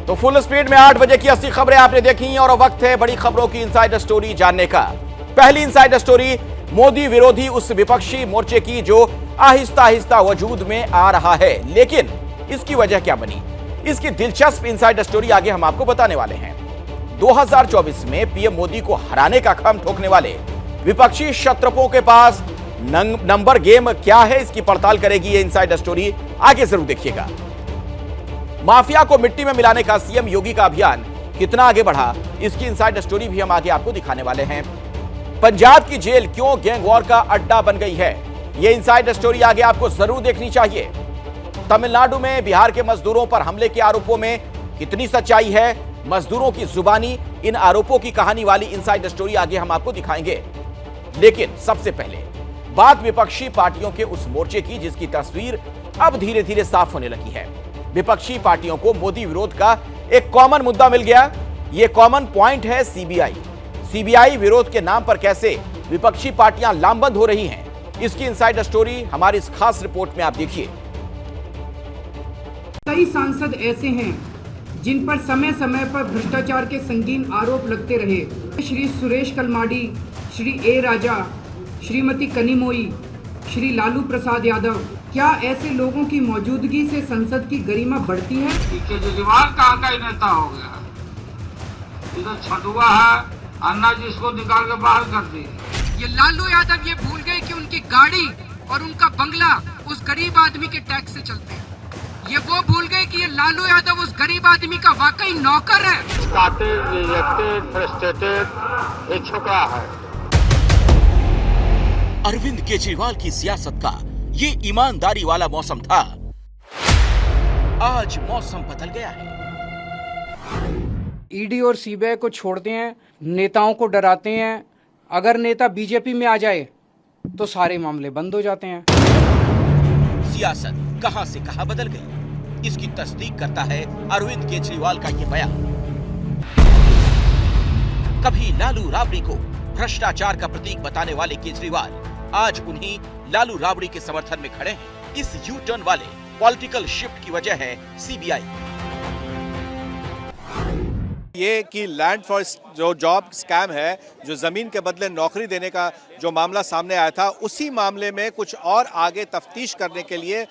तो full speed में 8 बजे की 80 खबरें आपने देखी और वक्त है बड़ी खबरों की इनसाइड स्टोरी जानने का। पहली इनसाइड स्टोरी मोदी विरोधी उस विपक्षी मोर्चे की जो आहिस्ता आहिस्ता वजूद में आ रहा है, लेकिन इसकी वजह क्या बनी, इसकी दिलचस्प इनसाइड स्टोरी आगे हम आपको बताने वाले हैं। 2024 में पीएम मोदी को हराने का खम ठोकने वाले विपक्षी क्षत्रपों के पास नंबर गेम क्या है, इसकी पड़ताल करेगी ये इनसाइड स्टोरी। आगे जरूर देखिएगा। माफिया को मिट्टी में मिलाने का सीएम योगी का अभियान कितना आगे बढ़ा, इसकी इनसाइड स्टोरी भी हम आगे आपको दिखाने वाले हैं। पंजाब की जेल क्यों गैंग वॉर का अड्डा बन गई है, यह इनसाइड स्टोरी आगे आपको जरूर देखनी चाहिए। तमिलनाडु में बिहार के मजदूरों पर हमले के आरोपों में कितनी सच्चाई है, मजदूरों की जुबानी इन आरोपों की कहानी वाली इनसाइड स्टोरी आगे हम आपको दिखाएंगे। लेकिन सबसे पहले बात विपक्षी पार्टियों के उस मोर्चे की जिसकी तस्वीर अब धीरे धीरे साफ होने लगी है। विपक्षी पार्टियों को मोदी विरोध का एक कॉमन मुद्दा मिल गया। यह कॉमन पॉइंट है सीबीआई। सीबीआई विरोध के नाम पर कैसे विपक्षी पार्टियां लामबंद हो रही हैं, इसकी इनसाइड स्टोरी हमारी इस खास रिपोर्ट में आप देखिए। कई सांसद ऐसे हैं जिन पर समय समय पर भ्रष्टाचार के संगीन आरोप लगते रहे। श्री सुरेश कलमाडी, श्री ए राजा, श्रीमती कनिमोई, श्री लालू प्रसाद यादव। क्या ऐसे लोगों की मौजूदगी से संसद की गरिमा बढ़ती है? केजरीवाल कहाँ का नेता हो गया, इधर छठुआ है, अन्ना जी इसको निकाल के बाहर कर दिए। ये लालू यादव ये भूल गए कि उनकी गाड़ी और उनका बंगला उस गरीब आदमी के टैक्स से चलते हैं। ये वो भूल गए कि ये लालू यादव उस गरीब आदमी का वाकई नौकर है। फ्रस्ट्रेटेड, ये छुपा है। अरविंद केजरीवाल की सियासत का ये ईमानदारी वाला मौसम था, आज मौसम बदल गया है। ईडी और सीबीआई को छोड़ते हैं, नेताओं को डराते हैं। अगर नेता बीजेपी में आ जाए तो सारे मामले बंद हो जाते हैं। सियासत कहां से कहां बदल गई, इसकी तस्दीक करता है अरविंद केजरीवाल का ये बयान। कभी लालू राबड़ी को भ्रष्टाचार का प्रतीक बताने वाले केजरीवाल आज उन्हीं लालू राबड़ी के समर्थन में खड़े हैं। इस यू टर्न वाले पॉलिटिकल शिफ्ट की वजह है सीबीआई। ये कि लैंड फॉर जो जॉब स्कैम है, जो जमीन के बदले नौकरी देने का जो मामला सामने आया था, उसी मामले में कुछ और आगे तफ्तीश करने के लिए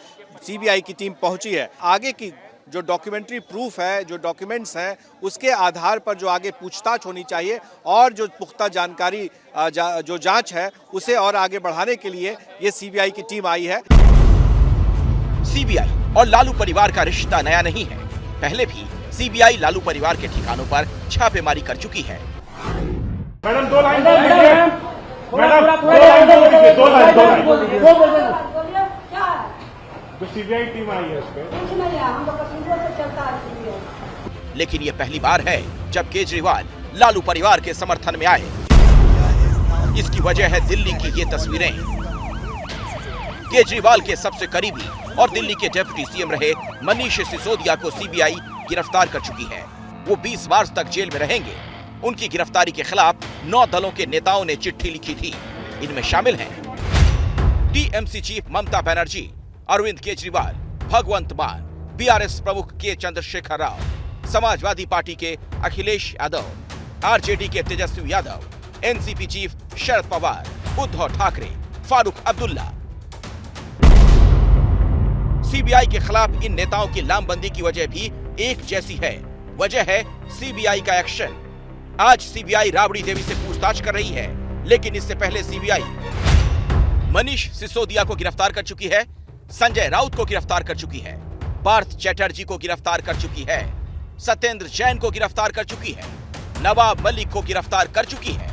सीबीआई की टीम पहुंची है। आगे की जो डॉक्यूमेंट्री प्रूफ है, जो डॉक्यूमेंट्स हैं, उसके आधार पर जो आगे पूछताछ होनी चाहिए और जो पुख्ता जानकारी जो जांच है उसे और आगे बढ़ाने के लिए ये सीबीआई की टीम आई है। सीबीआई और लालू परिवार का रिश्ता नया नहीं है। पहले भी सीबीआई लालू परिवार के ठिकानों पर छापेमारी कर चुकी है। मैडम दो लाइन बोल दीजिए। मैडम दो लाइन बोल दीजिए। तो सीबीआई टीम आई है इसमें। लेकिन ये पहली बार है जब केजरीवाल लालू परिवार के समर्थन में आए। इसकी वजह है दिल्ली की ये तस्वीरें। केजरीवाल के सबसे करीबी और दिल्ली के डिप्टी सीएम रहे मनीष सिसोदिया को सीबीआई गिरफ्तार कर चुकी है। वो 20 मार्च तक जेल में रहेंगे। उनकी गिरफ्तारी के खिलाफ 9 दलों के नेताओं ने चिट्ठी लिखी थी। इनमें शामिल हैं टीएमसी चीफ ममता बनर्जी, अरविंद केजरीवाल, भगवंत मान, बीआरएस प्रमुख के चंद्रशेखर राव, समाजवादी पार्टी के अखिलेश यादव, आरजेडी के Tejashwi Yadav, NCP chief Sharad Pawar, Uddhav Thackeray, Farooq Abdullah. CBI के खिलाफ इन नेताओं की लामबंदी की वजह भी एक जैसी है। वजह है सीबीआई का एक्शन। आज सीबीआई राबड़ी देवी से पूछताछ कर रही है, लेकिन इससे पहले सीबीआई मनीष सिसोदिया को गिरफ्तार कर चुकी है, संजय राउत को गिरफ्तार कर चुकी है, पार्थ चैटर्जी को गिरफ्तार कर चुकी है, सत्येंद्र जैन को गिरफ्तार कर चुकी है, नवाब मलिक को गिरफ्तार कर चुकी है,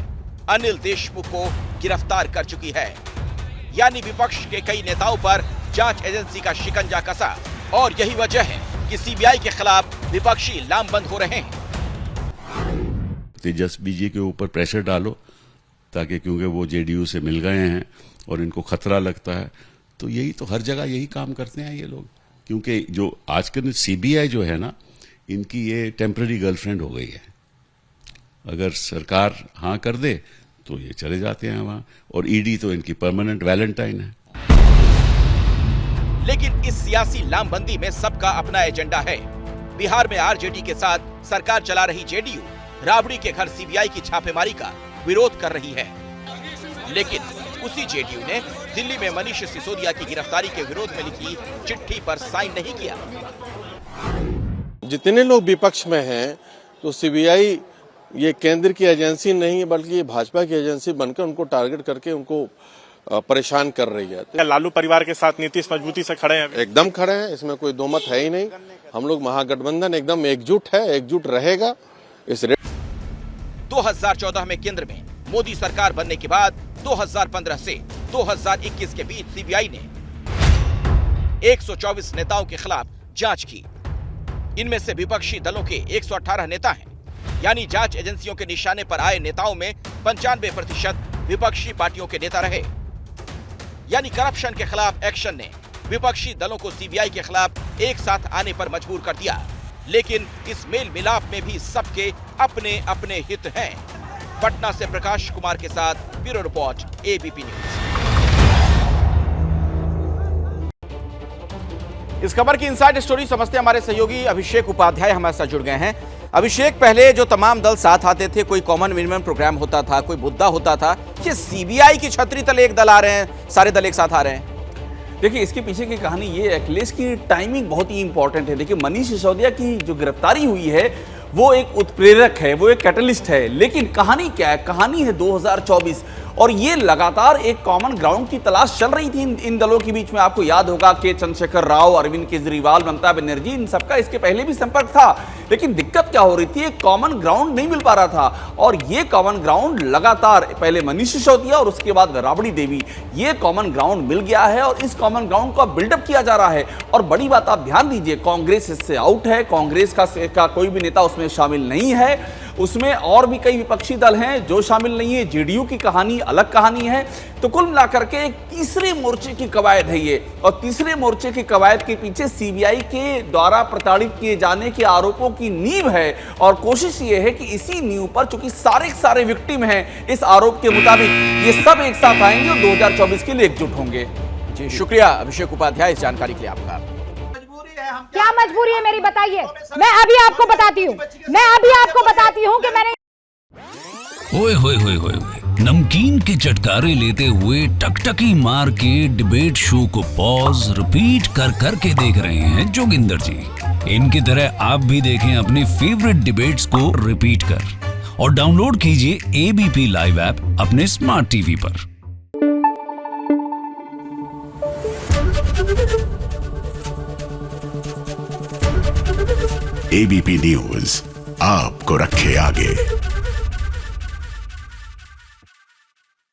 अनिल देशमुख को गिरफ्तार कर चुकी है। यानी विपक्ष के कई नेताओं पर जांच एजेंसी का शिकंजा कसा और यही वजह है कि सीबीआई के खिलाफ विपक्षी लामबंद हो रहे हैं। तेजस्वी जी के ऊपर प्रेशर डालो ताकि, क्योंकि वो जेडीयू से मिल गए हैं और इनको खतरा लगता है, तो यही तो हर जगह यही काम करते हैं ये लोग। क्योंकि जो आजकल सीबीआई जो है ना, इनकी ये टेम्पररी गर्लफ्रेंड हो गई है। अगर सरकार हाँ कर दे तो ये चले जाते हैं वहां, और ईडी तो इनकी परमानेंट वैलेंटाइन है। लेकिन इस सियासी लामबंदी में सबका अपना एजेंडा है। बिहार में आरजेडी के साथ सरकार चला रही जेडीयू राबड़ी के घर सीबीआई की छापेमारी का विरोध कर रही है। लेकिन उसी जेडीयू ने दिल्ली में मनीष सिसोदिया की गिरफ्तारी के विरोध में लिखी चिट्ठी पर साइन नहीं किया। जितने लोग विपक्ष में हैं तो सीबीआई ये केंद्र की एजेंसी नहीं है बल्कि ये भाजपा की एजेंसी बनकर उनको टारगेट करके उनको परेशान कर रही है। लालू परिवार के साथ नीतीश मजबूती से खड़े हैं, एकदम खड़े हैं, इसमें कोई दो मत है ही नहीं। हम लोग महागठबंधन एकदम एकजुट है, एकजुट रहेगा। इस 2014 में केंद्र में मोदी सरकार बनने के बाद 2015 से 2021 के बीच सीबीआई ने 124 नेताओं के खिलाफ जांच की। इनमें से विपक्षी दलों के 118 नेता हैं, यानी जांच एजेंसियों के निशाने पर आए नेताओं में 95% विपक्षी पार्टियों के नेता रहे। यानी करप्शन के खिलाफ एक्शन ने विपक्षी दलों को सीबीआई के खिलाफ एक साथ आने पर मजबूर कर दिया। लेकिन इस मेल मिलाप में भी सबके अपने अपने हित हैं। पटना से प्रकाश कुमार के साथ ब्यूरो रिपोर्ट, एबीपी न्यूज। इस खबर की इनसाइड स्टोरी समझते हमारे सहयोगी अभिषेक उपाध्याय हमारे साथ जुड़ गए हैं। अभिषेक, पहले जो तमाम दल साथ आते थे, कोई कॉमन मिनिमम प्रोग्राम होता था, कोई मुद्दा होता था, ये सीबीआई की छतरी तले एक दल आ रहे हैं, सारे दल एक साथ आ रहे हैं। देखिए, इसके पीछे की कहानी ये है, अखिलेश की टाइमिंग बहुत ही इंपॉर्टेंट है। देखिए, मनीष सिसोदिया की जो गिरफ्तारी हुई है वो एक उत्प्रेरक है, वो एक कैटलिस्ट है। लेकिन कहानी क्या है? कहानी है 2024 और ये लगातार एक कॉमन ग्राउंड की तलाश चल रही थी इन दलों के बीच में। आपको याद होगा कि चंद्रशेखर राव, अरविंद केजरीवाल, ममता बनर्जी, इन सबका इसके पहले भी संपर्क था। लेकिन दिक्कत क्या हो रही थी? एक कॉमन ग्राउंड नहीं मिल पा रहा था। और ये कॉमन ग्राउंड लगातार पहले मनीष सिसोदिया और उसके बाद राबड़ी देवी, ये कॉमन ग्राउंड मिल गया है और इस कॉमन ग्राउंड को बिल्डअप किया जा रहा है। और बड़ी बात आप ध्यान दीजिए, कांग्रेस इससे आउट है, कांग्रेस का कोई भी नेता उसमें शामिल नहीं है। उसमें और भी कई विपक्षी दल हैं जो शामिल नहीं है। जेडीयू की कहानी अलग कहानी है। तो कुल मिलाकर के एक तीसरे मोर्चे की कवायद है ये, और तीसरे मोर्चे की कवायद के पीछे सीबीआई के द्वारा प्रताड़ित किए जाने के आरोपों की नींव है। और कोशिश ये है कि इसी नींव पर, चूंकि सारे विक्टिम हैं इस आरोप के मुताबिक, ये सब एक साथ आएंगे और 2024 के लिए एकजुट होंगे। जी, शुक्रिया अभिषेक उपाध्याय इस जानकारी के लिए आपका। क्या मजबूरी है मेरी, बताइए। मैं अभी आपको बताती हूँ कि मैंने ओए होए होए होए नमकीन के चटकारे लेते हुए टकटकी मार के डिबेट शो को पॉज रिपीट कर करके देख रहे हैं जोगिंदर जी। इनकी तरह आप भी देखें अपनी फेवरेट डिबेट्स को रिपीट कर और डाउनलोड कीजिए एबीपी लाइव ऐप अपने स्मार्ट टीवी पर। एबीपी न्यूज आपको रखे आगे।